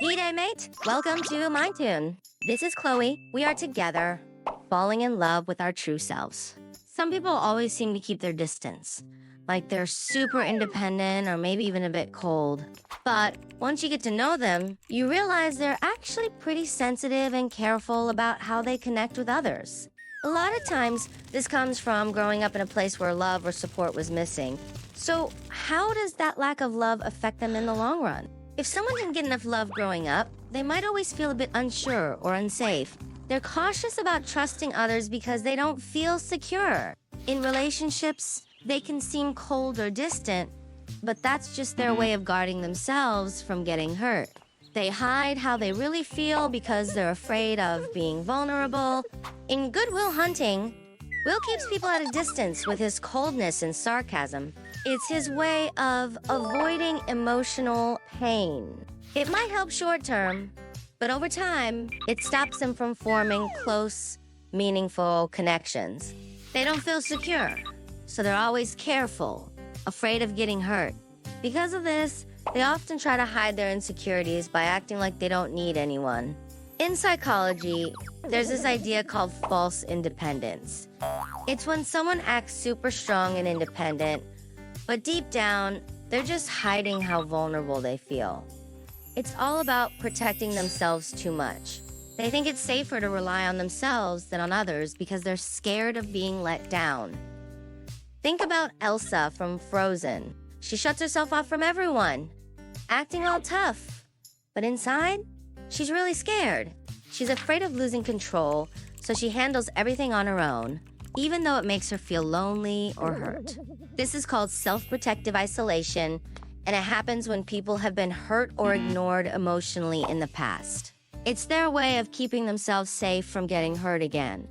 G'day, mate. Welcome to MindTune. This is Chloe. We are together, falling in love with our true selves. Some people always seem to keep their distance, like they're super independent or maybe even a bit cold. But once you get to know them, you realize they're actually pretty sensitive and careful about how they connect with others. A lot of times, this comes from growing up in a place where love or support was missing. So, how does that lack of love affect them in the long run? If someone didn't get enough love growing up, they might always feel a bit unsure or unsafe. They're cautious about trusting others because they don't feel secure. In relationships, they can seem cold or distant, but that's just their way of guarding themselves from getting hurt. They hide how they really feel because they're afraid of being vulnerable. In Good Will Hunting, Will keeps people at a distance with his coldness and sarcasm. It's his way of avoiding emotional pain. It might help short term, but over time, it stops them from forming close, meaningful connections. They don't feel secure, so they're always careful, afraid of getting hurt. Because of this, they often try to hide their insecurities by acting like they don't need anyone. In psychology, there's this idea called false independence. It's when someone acts super strong and independent, but deep down, they're just hiding how vulnerable they feel. It's all about protecting themselves too much. They think it's safer to rely on themselves than on others because they're scared of being let down. Think about Elsa from Frozen. She shuts herself off from everyone, acting all tough. But inside, she's really scared. She's afraid of losing control, so she handles everything on her own, even though it makes her feel lonely or hurt. This is called self-protective isolation, and it happens when people have been hurt or ignored emotionally in the past. It's their way of keeping themselves safe from getting hurt again.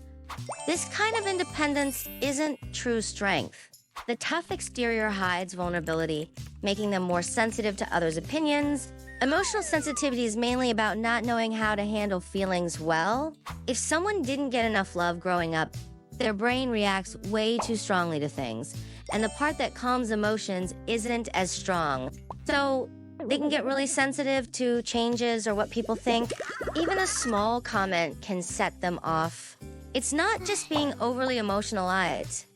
This kind of independence isn't true strength. The tough exterior hides vulnerability, making them more sensitive to others' opinions. Emotional sensitivity is mainly about not knowing how to handle feelings well. If someone didn't get enough love growing up, their brain reacts way too strongly to things, and the part that calms emotions isn't as strong. So they can get really sensitive to changes or what people think. Even a small comment can set them off. It's not just being overly emotionalized,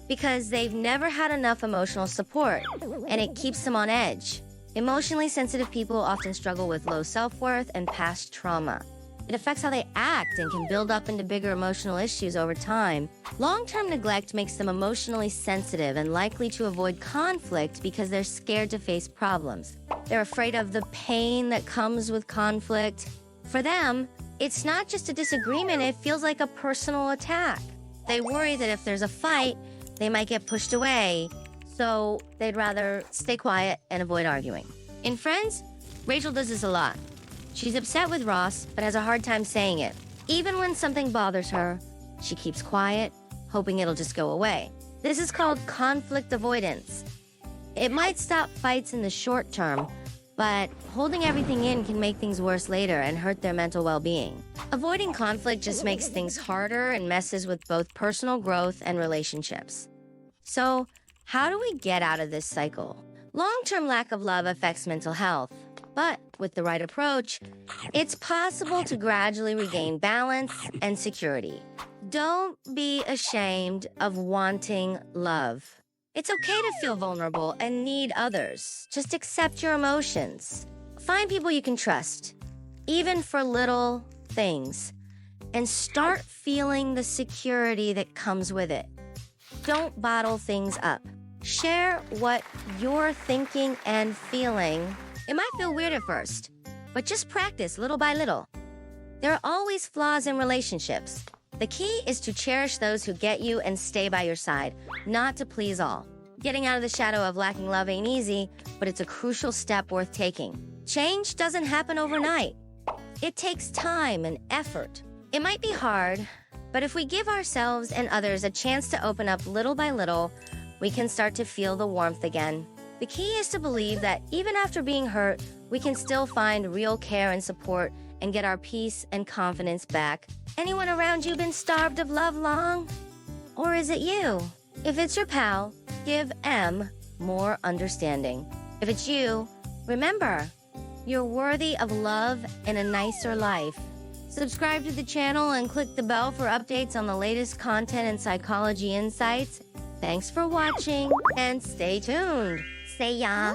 because they've never had enough emotional support, and it keeps them on edge. Emotionally sensitive people often struggle with low self-worth and past trauma. It affects how they act and can build up into bigger emotional issues over time. Long-term neglect makes them emotionally sensitive and likely to avoid conflict because they're scared to face problems. They're afraid of the pain that comes with conflict. For them, it's not just a disagreement, it feels like a personal attack. They worry that if there's a fight, they might get pushed away, so they'd rather stay quiet and avoid arguing. In Friends, Rachel does this a lot. She's upset with Ross, but has a hard time saying it. Even when something bothers her, she keeps quiet, hoping it'll just go away. This is called conflict avoidance. It might stop fights in the short term, but holding everything in can make things worse later and hurt their mental well-being. Avoiding conflict just makes things harder and messes with both personal growth and relationships. So, how do we get out of this cycle? Long-term lack of love affects mental health, but with the right approach, it's possible to gradually regain balance and security. Don't be ashamed of wanting love. It's okay to feel vulnerable and need others. Just accept your emotions. Find people you can trust, even for little things, and start feeling the security that comes with it. Don't bottle things up. Share what you're thinking and feeling. It might feel weird at first, but just practice little by little. There are always flaws in relationships. The key is to cherish those who get you and stay by your side, not to please all. Getting out of the shadow of lacking love ain't easy, but it's a crucial step worth taking. Change doesn't happen overnight. It takes time and effort. It might be hard, but if we give ourselves and others a chance to open up little by little, we can start to feel the warmth again. The key is to believe that even after being hurt, we can still find real care and support and get our peace and confidence back. Anyone around you been starved of love long? Or is it you? If it's your pal, give M more understanding. If it's you, remember, You're worthy of love and a nicer life. Subscribe to the channel and click the bell for updates on the latest content and psychology insights. Thanks for watching and stay tuned. See ya.